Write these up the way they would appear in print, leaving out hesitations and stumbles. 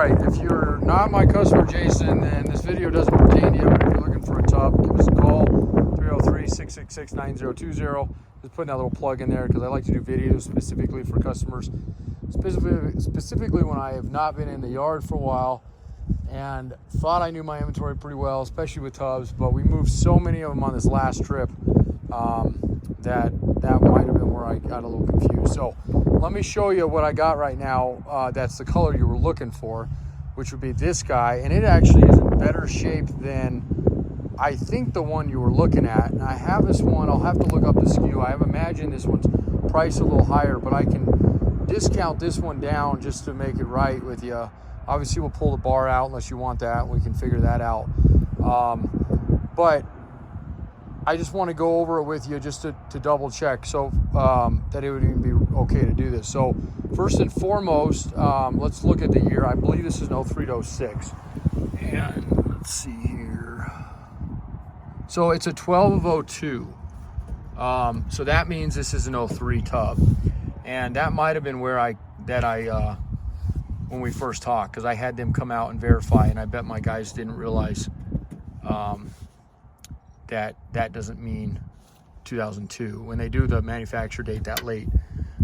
right, if you're not my customer, Jason, then this video doesn't pertain to you. But if you're looking for a tub, give us a call, 303-666-9020. Just putting that little plug in there because I like to do videos specifically for customers, specifically when I have not been in the yard for a while and thought I knew my inventory pretty well, especially with tubs, but we moved so many of them on this last trip that might have been where I got a little confused. So let me show you what I got right now. That's the color you were looking for, which would be this guy, and it actually is in better shape than I think the one you were looking at. And I have this one, I'll have to look up the SKU. I have imagined this one's priced a little higher, but I can discount this one down just to make it right with you. Obviously we'll pull the bar out unless you want that, we can figure that out. But I just want to go over it with you just to double check so that it would even be okay to do this. So first and foremost, let's look at the year. I believe this is an 03 to 06. And let's see here. So it's a 12 of 02. So that means this is an 03 tub. And that might have been where when we first talked, because I had them come out and verify, and I bet my guys didn't realize that doesn't mean 2002 when they do the manufacture date that late.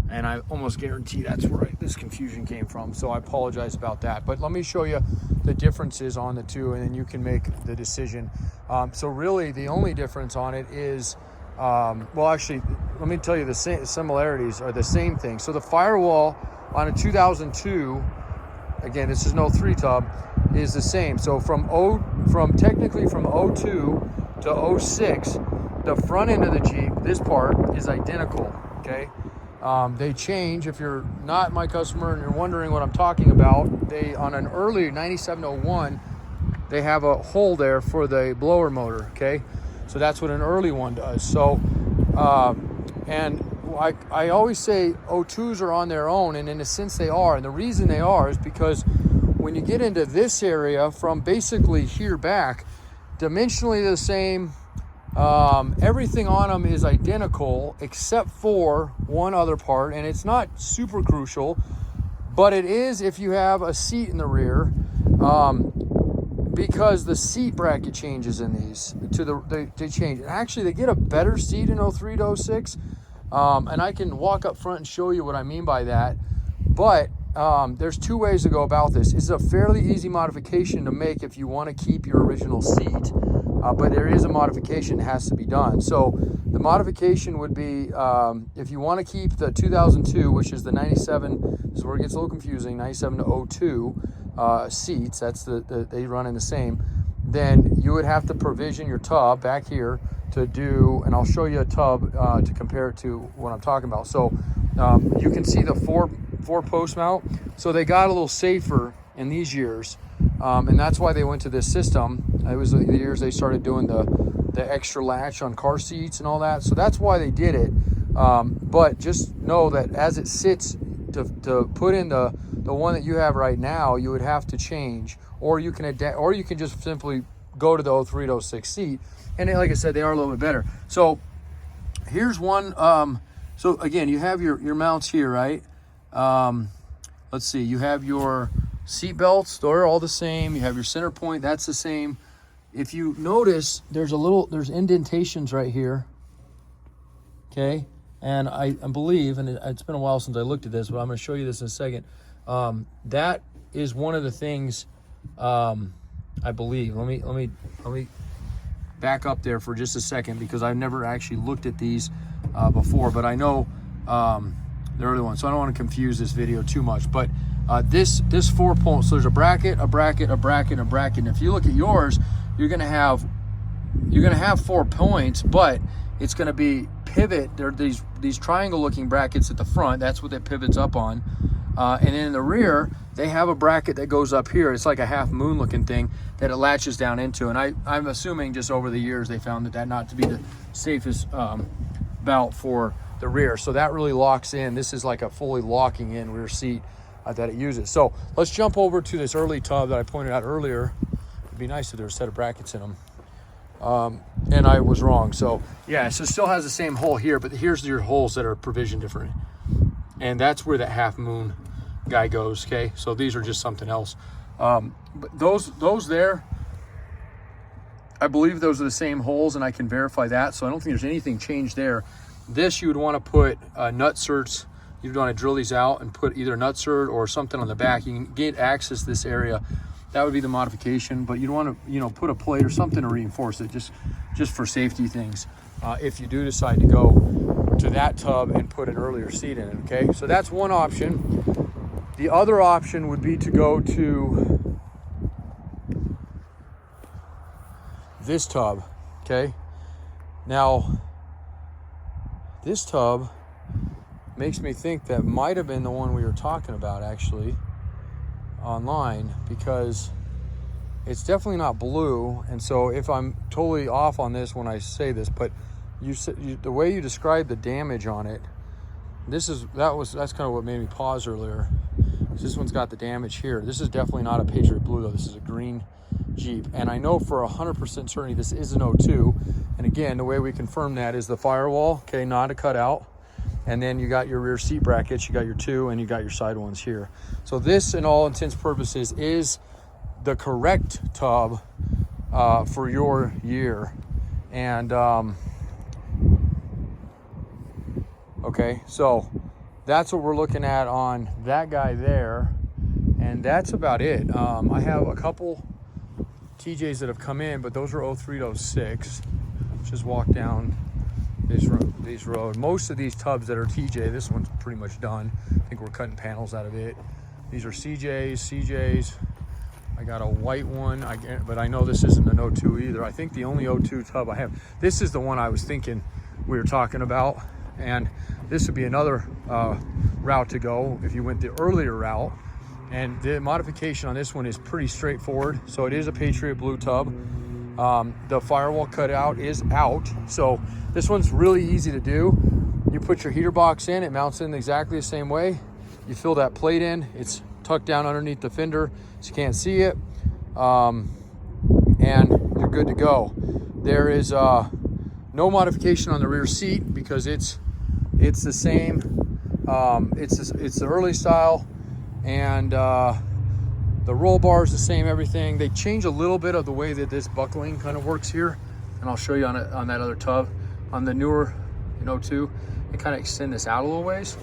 And I almost guarantee that's where this confusion came from. So I apologize about that. But let me show you the differences on the two, and then you can make the decision. So really the only difference on it is, well, actually, let me tell you the similarities are the same thing. So the firewall on a 2002, again, this is an 03 tub, is the same. So technically from 02 to 06, the front end of the Jeep, this part is identical, okay? They change. If you're not my customer and you're wondering what I'm talking about, they, on an early 9701, they have a hole there for the blower motor, okay? So that's what an early one does. So, and I always say 02s are on their own, and in a sense they are. And the reason they are is because when you get into this area from basically here back, dimensionally the same, everything on them is identical except for one other part, and it's not super crucial, but it is if you have a seat in the rear, because the seat bracket changes in these they change. Actually, they get a better seat in 03 to 06, and I can walk up front and show you what I mean by that. But there's two ways to go about this. It's a fairly easy modification to make if you want to keep your original seat, but there is a modification that has to be done. So the modification would be, if you want to keep the 2002, which is the 97, this is where it gets a little confusing, 97 to 02 seats, that's they run in the same, then you would have to provision your tub back here to do, and I'll show you a tub to compare it to what I'm talking about. So you can see the four post mount. So they got a little safer in these years, and that's why they went to this system. It was the years they started doing the extra latch on car seats and all that. So that's why they did it. But just know that as it sits, to put in the one that you have right now, you would have to change, or you can adapt, or you can just simply go to the 03 to 06 seat. And like I said, they are a little bit better. So here's one. So again, you have your mounts here, right? Let's see, you have your seat belts, they're all the same. You have your center point, that's the same. If you notice, there's indentations right here, okay? And I believe, and it's been a while since I looked at this, but I'm going to show you this in a second. That is one of the things, I believe. Let me back up there for just a second, because I've never actually looked at these before, but I know the early one, so I don't want to confuse this video too much. But this 4 points, so there's a bracket, a bracket, a bracket, and a bracket. And if you look at yours, you're gonna have 4 points, but it's gonna be pivot. There are these triangle looking brackets at the front, that's what it pivots up on. And then in the rear, they have a bracket that goes up here. It's like a half moon looking thing that it latches down into. And I'm assuming just over the years they found that not to be the safest belt for the rear. So that really locks in. This is like a fully locking in rear seat that it uses. So let's jump over to this early tub that I pointed out earlier. It'd be nice if there was a set of brackets in them. And I was wrong. So yeah, so it still has the same hole here, but here's your holes that are provisioned different. And that's where that half moon guy goes, okay? So these are just something else. But those there, I believe those are the same holes, and I can verify that. So I don't think there's anything changed there. This, you would want to put nut certs. You'd want to drill these out and put either a nut cert or something on the back. You can get access to this area. That would be the modification, but you'd want to, you know, put a plate or something to reinforce it, just for safety things. If you do decide to go to that tub and put an earlier seat in it, okay? So that's one option. The other option would be to go to this tub, okay? Now, this tub makes me think that might have been the one we were talking about actually online, because it's definitely not blue. And so if I'm totally off on this when I say this, but the way you described the damage on it, that's kind of what made me pause earlier. This one's got the damage here. This is definitely not a Patriot Blue though. This is a green Jeep, and I know for 100% certainty this is an 02. And again, the way we confirm that is the firewall, okay, not a cutout. And then you got your rear seat brackets, you got your 2, and you got your side ones here. So this, in all intents and purposes, is the correct tub for your year. And okay, so that's what we're looking at on that guy there, and that's about it. I have a couple TJs that have come in, but those are 03 to 06. Just walk down this road. Most of these tubs that are TJ, this one's pretty much done. I think we're cutting panels out of it. These are CJs. I got a white one, but I know this isn't an 02 either. I think the only 02 tub I have, this is the one I was thinking we were talking about, and this would be another route to go if you went the earlier route. And the modification on this one is pretty straightforward. So it is a Patriot Blue tub. The firewall cutout is out. So this one's really easy to do. You put your heater box in, it mounts in exactly the same way. You fill that plate in, it's tucked down underneath the fender so you can't see it. And you're good to go. There is no modification on the rear seat because it's the same. It's the early style, and the roll bar is the same, everything. They change a little bit of the way that this buckling kind of works here, and I'll show you on that other tub. On the newer 02, they kind of extend this out a little ways.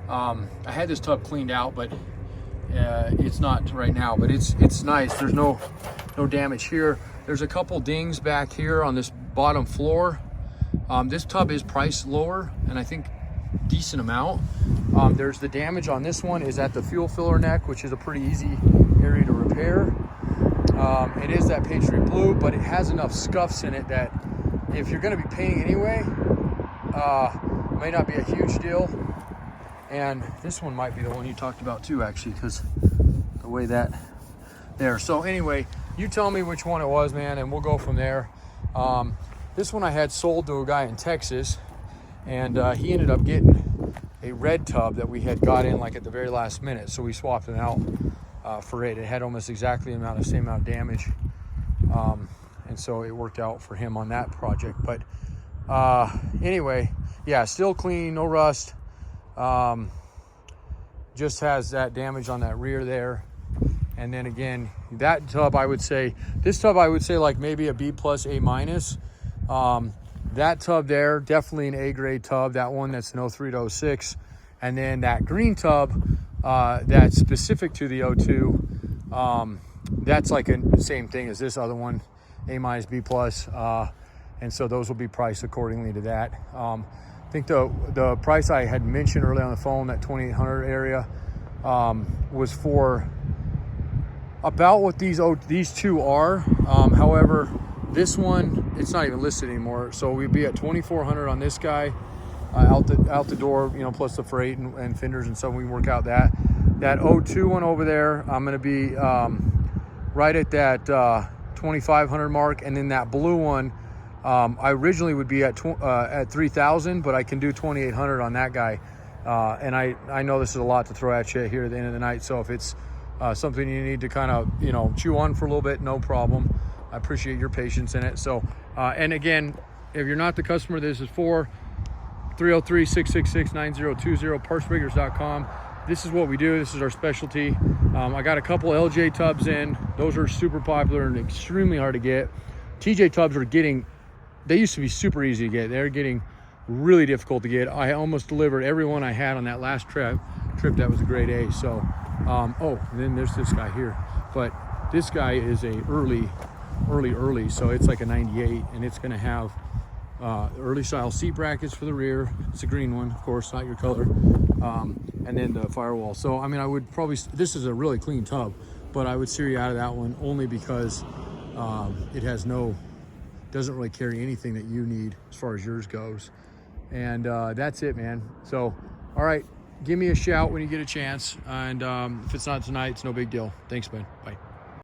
I had this tub cleaned out, but it's not right now, but it's nice. There's no damage here. There's a couple dings back here on this bottom floor. This tub is priced lower, and I think decent amount. There's the damage on this one is at the fuel filler neck, which is a pretty easy area to repair. It is that Patriot Blue, but it has enough scuffs in it that if you're going to be painting anyway, it may not be a huge deal. And this one might be the one you talked about too, actually, because the way that there. So anyway, you tell me which one it was, man, and we'll go from there. This one I had sold to a guy in Texas, and he ended up getting a red tub that we had got in like at the very last minute. So we swapped it out for it. It had almost exactly the same amount of damage. And so it worked out for him on that project. But anyway, yeah, still clean, no rust. Just has that damage on that rear there. And then again, that tub, I would say, this tub, I would say like maybe a B+, A-. That tub there, definitely an A grade tub. That one, that's an 03 to 06. And then that green tub, that's specific to the 02. That's like the same thing as this other one, A-, B+. And so those will be priced accordingly to that. I think the price I had mentioned earlier on the phone, that 2,800 area, was for about what these two are. However, this one, it's not even listed anymore. So we'd be at 2,400 on this guy, out the door, plus the freight and fenders and stuff. We can work out that 02 one over there. I'm going to be right at that 2,500 mark, and then that blue one, I originally would be at 3,000, but I can do 2,800 on that guy. And I know this is a lot to throw at you here at the end of the night. So if it's something you need to kind of chew on for a little bit, no problem. I appreciate your patience in it. So, and again, if you're not the customer this is for, 303-666-9020, partsriggers.com. this is what we do. This is our specialty. I got a couple LJ tubs in. Those are super popular and extremely hard to get. TJ tubs are getting, they used to be super easy to get. They're getting really difficult to get. I almost delivered every one I had on that last trip. That was a grade A. So, oh, and then there's this guy here. But this guy is a early. So it's like a 98, and it's gonna have early style seat brackets for the rear. It's a green one, of course, not your color. And then the firewall. So, I mean, I would probably, this is a really clean tub, but I would steer you out of that one only because it has doesn't really carry anything that you need as far as yours goes. And that's it, man. So, all right, give me a shout when you get a chance. And if it's not tonight, it's no big deal. Thanks, man. Bye.